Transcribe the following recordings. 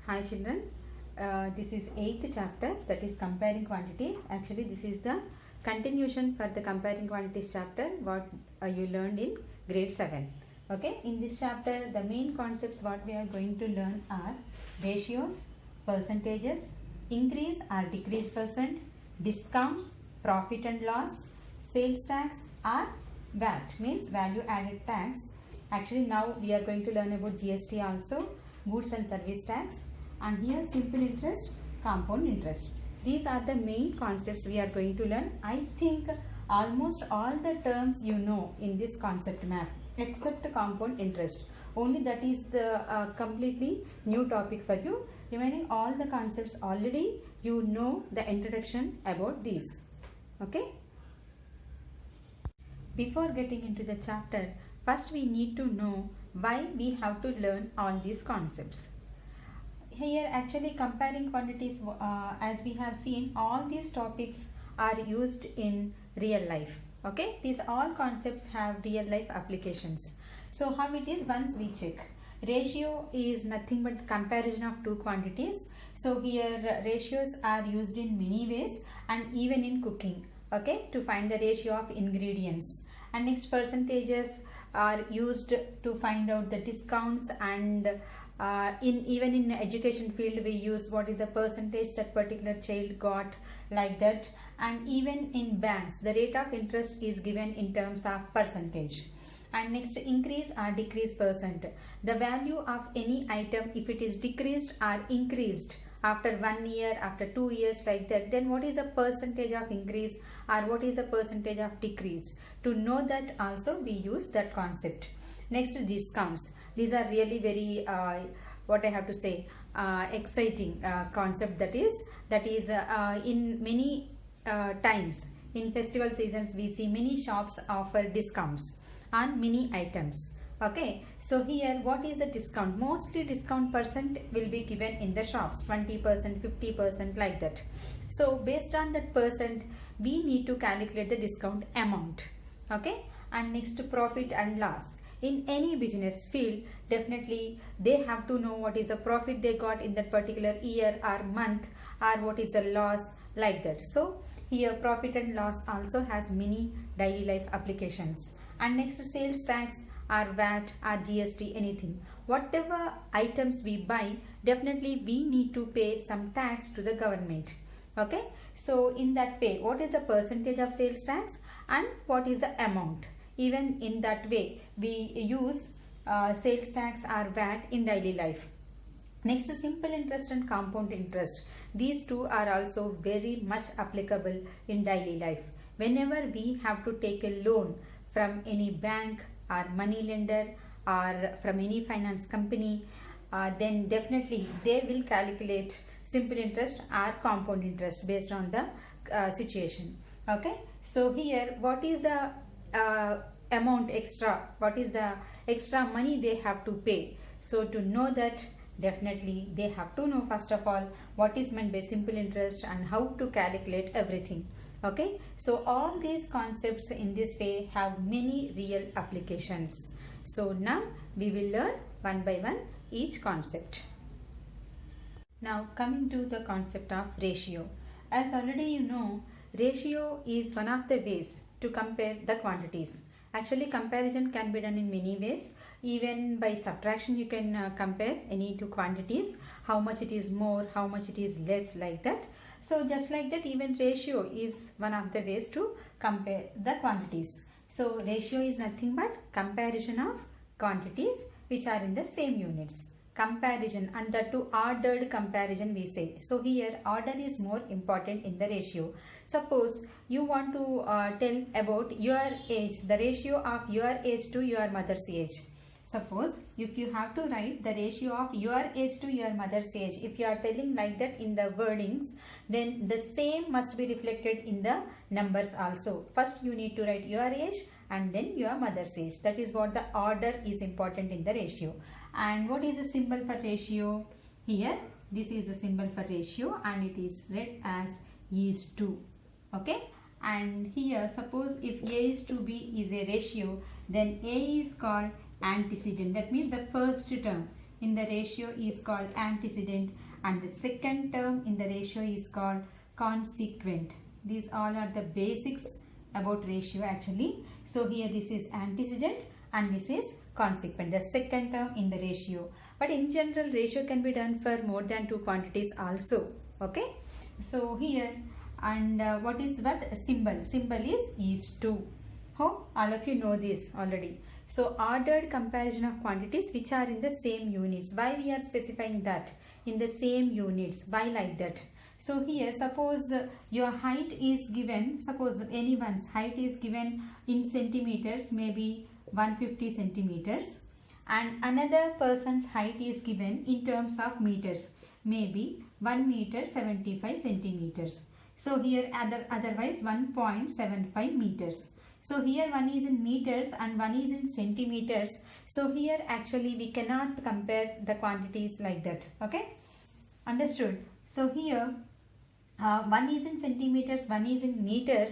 Hi children, this is 8th chapter, that is comparing quantities. Actually this is the continuation for the comparing quantities chapter what you learned in grade 7. Okay, in this chapter the main concepts what we are going to learn are ratios, percentages, increase or decrease percent, discounts, profit and loss, sales tax or VAT means value added tax. Actually now we are going to learn about GST also, goods and service tax, and here simple interest, compound interest. These are the main concepts we are going to learn. I think almost all the terms you know in this concept map except compound interest. Only that is the completely new topic for you. Remaining all the concepts already you know the introduction about these. Okay. Before getting into the chapter, first we need to know why we have to learn all these concepts. Here actually comparing quantities, as we have seen, all these topics are used in real life. Okay, these all concepts have real life applications. So how it is, once we check. Ratio is nothing but comparison of two quantities. So here ratios are used in many ways and even in cooking. Okay, to find the ratio of ingredients. And next, percentages are used to find out the discounts, and even in education field we use what is the percentage that particular child got, like that. And even in banks the rate of interest is given in terms of percentage. And next, increase or decrease percent, the value of any item if it is decreased or increased after 1 year, after 2 years, like that, then what is the percentage of increase or what is the percentage of decrease? To know that also we use that concept. Next, discounts. These are really very what I have to say, exciting concept. That is in many times in festival seasons we see many shops offer discounts on many items. Okay, so here what is the discount? Mostly discount percent will be given in the shops, 20%, 50%, like that. So based on that percent we need to calculate the discount amount. Okay, and next, profit and loss. In any business field, definitely they have to know what is the profit they got in that particular year or month, or what is the loss, like that. So here profit and loss also has many daily life applications. And next, sales tax or VAT or GST, anything. Whatever items we buy, definitely we need to pay some tax to the government. Okay, so in that way, what is the percentage of sales tax and what is the amount? Even in that way we use sales tax or VAT in daily life. Next, simple interest and compound interest. These two are also very much applicable in daily life. Whenever we have to take a loan from any bank or money lender or from any finance company, then definitely they will calculate simple interest or compound interest based on the situation. Okay, so here what is the amount extra, what is the extra money they have to pay? So to know that, definitely they have to know first of all what is meant by simple interest and how to calculate everything. Okay, so all these concepts in this way have many real applications. So now we will learn one by one each concept. Now coming to the concept of ratio. As already you know, ratio is one of the ways to compare the quantities. Actually comparison can be done in many ways. Even by subtraction you can compare any two quantities, how much it is more, how much it is less, like that. So just like that, even ratio is one of the ways to compare the quantities. So ratio is nothing but comparison of quantities which are in the same units. Comparison, and that to ordered comparison we say. So here order is more important in the ratio. Suppose you want to tell about your age, the ratio of your age to your mother's age. Suppose if you have to write the ratio of your age to your mother's age, if you are telling like that in the wordings, then the same must be reflected in the numbers also. First you need to write your age and then your mother's age. That is what the order is important in the ratio. And what is the symbol for ratio? Here this is the symbol for ratio and it is read as is to. Okay, and here suppose if A is to B is a ratio, then A is called antecedent. That means the first term. in the ratio is called antecedent, and the second term in the ratio is called consequent. These all are the basics about ratio actually. So here this is antecedent and this is consequent, the second term in the ratio. But in general, ratio can be done for more than two quantities also. Okay. So here, and what is what symbol? Symbol is to. Hope all of you know this already. So ordered comparison of quantities which are in the same units. Why we are specifying that? In the same units. Why like that? So here suppose your height is given, suppose anyone's height is given in centimeters, maybe 150 centimeters, and another person's height is given in terms of meters, maybe 1 meter 75 centimeters. So here otherwise 1.75 meters. So here one is in meters and one is in centimeters. So here actually we cannot compare the quantities like that. Okay, understood? So here one is in centimeters, one is in meters.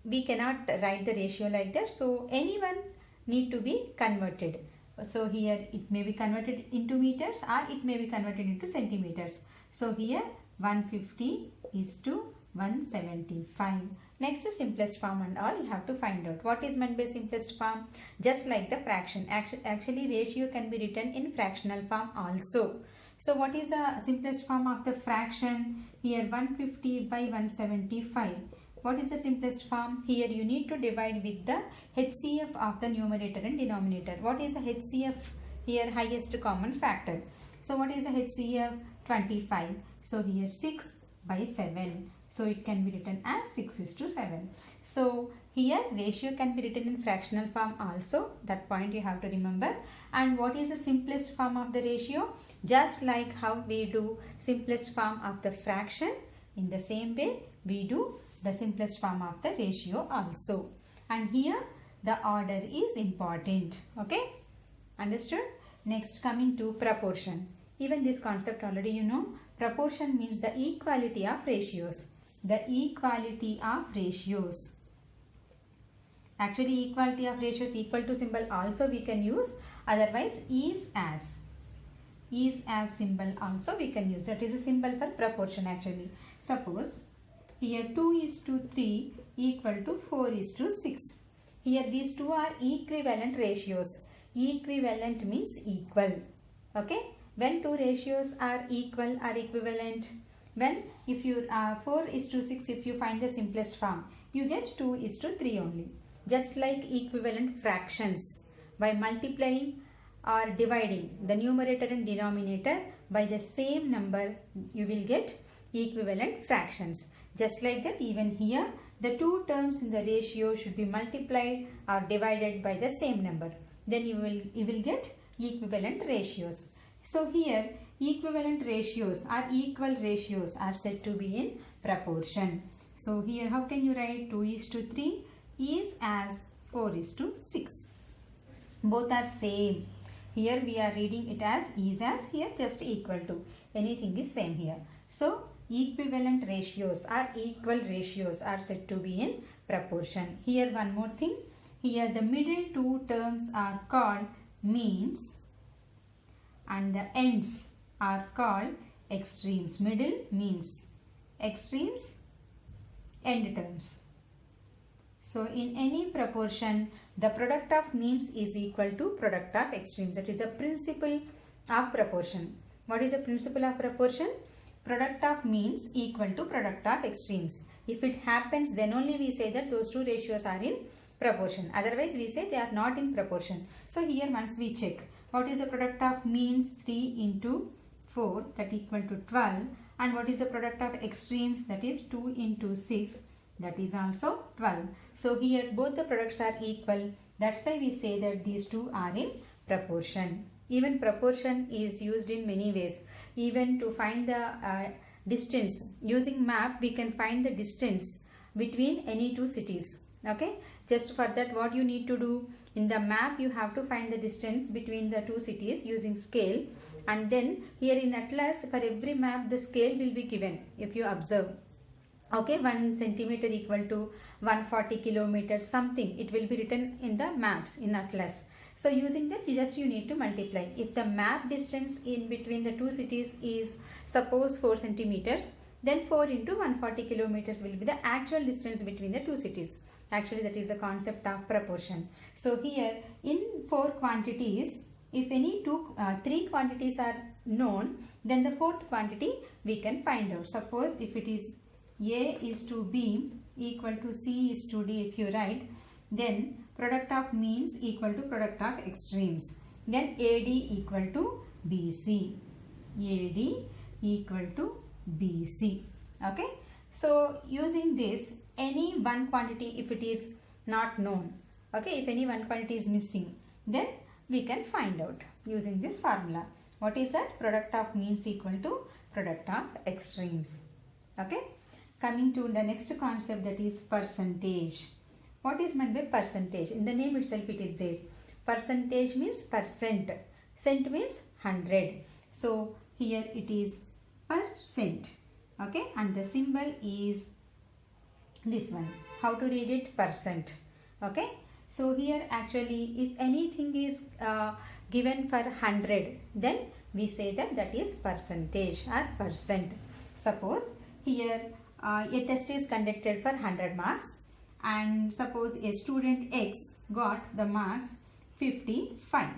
We cannot write the ratio like that. So anyone need to be converted. So here it may be converted into meters or it may be converted into centimeters. So here 150 is to 175. Next is simplest form and all you have to find out. What is meant by simplest form? Just like the fraction. Actually ratio can be written in fractional form also. So what is the simplest form of the fraction? Here 150 by 175. What is the simplest form? Here you need to divide with the HCF of the numerator and denominator. What is the HCF? Here highest common factor. So what is the HCF? 25. So here 6 by 7. So it can be written as 6:7. So here ratio can be written in fractional form also. That point you have to remember. And what is the simplest form of the ratio? Just like how we do simplest form of the fraction, in the same way we do the simplest form of the ratio also. And here the order is important. Okay, understood? Next, coming to proportion. Even this concept already you know. Proportion means the equality of ratios. The equality of ratios. Actually equality of ratios, equal to symbol also we can use. Otherwise is as symbol also we can use. That is a symbol for proportion actually. Suppose here 2:3 equal to 4:6. Here these two are equivalent ratios. Equivalent means equal. Okay. When two ratios are equal or equivalent, when if you 4:6, if you find the simplest form, you get 2:3 only. Just like equivalent fractions, by multiplying or dividing the numerator and denominator by the same number, you will get equivalent fractions. Just like that, even here the two terms in the ratio should be multiplied or divided by the same number. Then you will get equivalent ratios. So here equivalent ratios or equal ratios are said to be in proportion. So here how can you write 2:3 is as 4:6. Both are same. Here we are reading it as is as, here just equal to. Anything is same here. So equivalent ratios or equal ratios are said to be in proportion. Here one more thing. Here the middle two terms are called means and the ends are called extremes. Middle means, extremes end terms. So in any proportion, the product of means is equal to product of extremes. That is the principle of proportion. What is the principle of proportion? Product of means equal to product of extremes. If it happens, then only we say that those two ratios are in proportion. Otherwise we say they are not in proportion. So here once we check, what is the product of means? 3 into 4, that equal to 12. And what is the product of extremes? That is 2 into 6, that is also 12. So here both the products are equal. That's why we say that these two are in proportion. Even proportion is used in many ways. Even to find the distance, using map we can find the distance between any two cities. Okay, just for that what you need to do, in the map you have to find the distance between the two cities using scale, and then here in atlas for every map the scale will be given. If you observe, okay, 1 centimeter equal to 140 kilometers something, it will be written in the maps in atlas. So using that, you need to multiply. If the map distance in between the two cities is suppose 4 centimeters, then 4 into 140 kilometers will be the actual distance between the two cities. Actually, that is the concept of proportion. So here in 4 quantities, if any three quantities are known, then the fourth quantity we can find out. Suppose if it is A is to B equal to C is to D, if you write, then product of means equal to product of extremes. Then AD equal to BC. AD equal to BC. Okay. So using this, any one quantity, if it is not known, okay, if any one quantity is missing, then we can find out using this formula. What is that? Product of means equal to product of extremes. Okay. Coming to the next concept, that is percentage. What is meant by percentage? In the name itself it is there. Percentage means percent. Cent means 100. So here it is percent. Okay. And the symbol is this one. How to read it? Percent. Okay. So here actually if anything is given for 100, then we say that that is percentage or percent. Suppose here a test is conducted for 100 marks, and suppose a student X got the marks 55.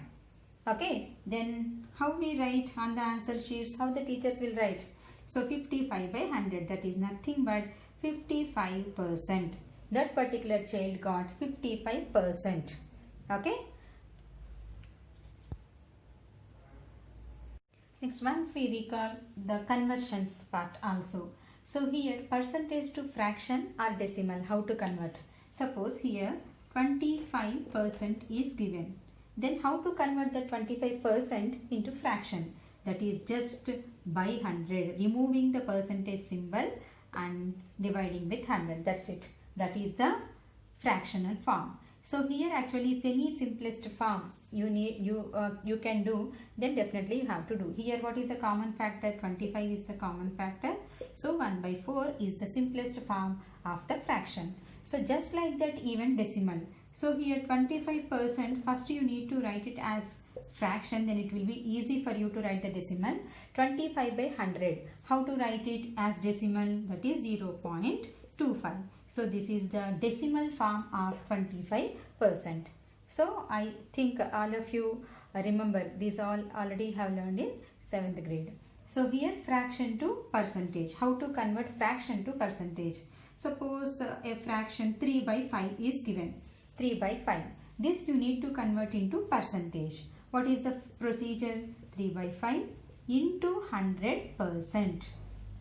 Okay, then how we write on the answer sheets, how the teachers will write? So 55 by 100, that is nothing but 55%. That particular child got 55%. Okay. Next, once we recall the conversions part also. So here percentage to fraction or decimal, how to convert? Suppose here 25% is given. Then how to convert the 25% into fraction? That is just by 100, removing the percentage symbol and dividing with 100. That's it. That is the fractional form. So here actually if any simplest form you can do, then definitely you have to do. Here what is the common factor? 25 is the common factor. So 1 by 4 is the simplest form of the fraction. So just like that, even decimal. So here 25%, first you need to write it as fraction, then it will be easy for you to write the decimal. 25 by 100. How to write it as decimal? That is 0.25. So this is the decimal form of 25%. So I think all of you remember these all already have learned in 7th grade. So here fraction to percentage. How to convert fraction to percentage? Suppose a fraction 3 by 5 is given. 3 by 5. This you need to convert into percentage. What is the procedure? 3 by 5 into 100%.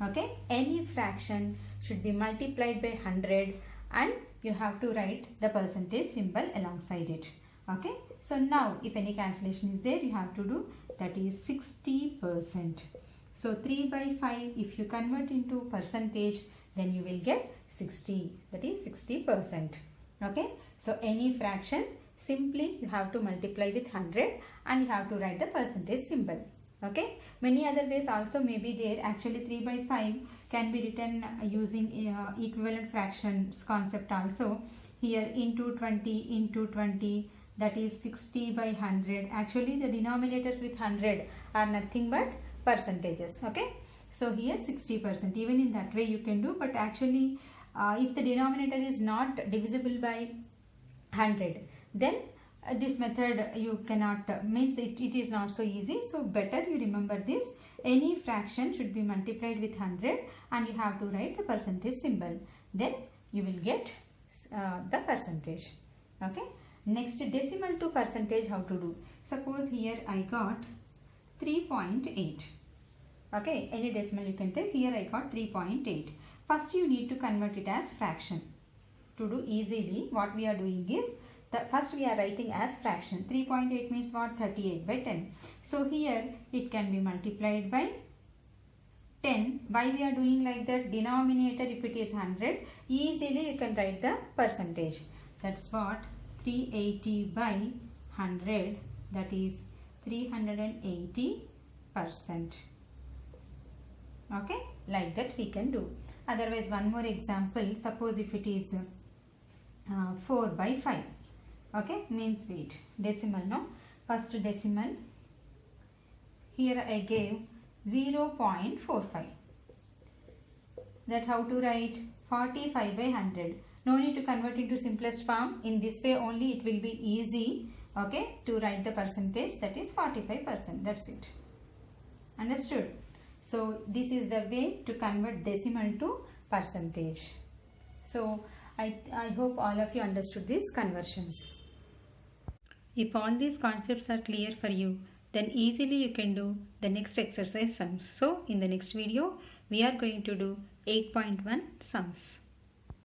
Okay. Any fraction should be multiplied by 100 and you have to write the percentage symbol alongside it. Okay. So now if any cancellation is there, you have to do, that is 60%. So 3 by 5, if you convert into percentage, then you will get 60. That is 60%. Okay. So any fraction, simply you have to multiply with 100 and you have to write the percentage symbol. Okay. Many other ways also may be there. Actually 3 by 5 can be written using equivalent fractions concept also. Here into 20 into 20, that is 60 by 100. Actually the denominators with 100 are nothing but percentages. Okay. So here 60%. Even in that way you can do, but actually if the denominator is not divisible by 100, then this method you cannot, means it is not so easy. So better you remember this. Any fraction should be multiplied with 100 and you have to write the percentage symbol. Then you will get the percentage. Okay. Next, decimal to percentage, how to do? Suppose here I got 3.8. Okay. Any decimal you can take. Here I got 3.8. First you need to convert it as fraction. To do easily, what we are doing is, first we are writing as fraction. 3.8 means what? 38 by 10. So here it can be multiplied by 10. Why we are doing like that? Denominator, if it is 100, easily you can write the percentage. That's what 380 by 100, that is 380%. Okay, like that we can do. Otherwise, one more example. Suppose if it is 4 by 5. Okay, means wait, decimal, no? First decimal, here I gave 0.45. That how to write? 45 by 100. No need to convert into simplest form. In this way only it will be easy, okay, to write the percentage, that is 45%. That's it. Understood? So this is the way to convert decimal to percentage. So I hope all of you understood these conversions. If all these concepts are clear for you, then easily you can do the next exercise sums. So in the next video, we are going to do 8.1 sums.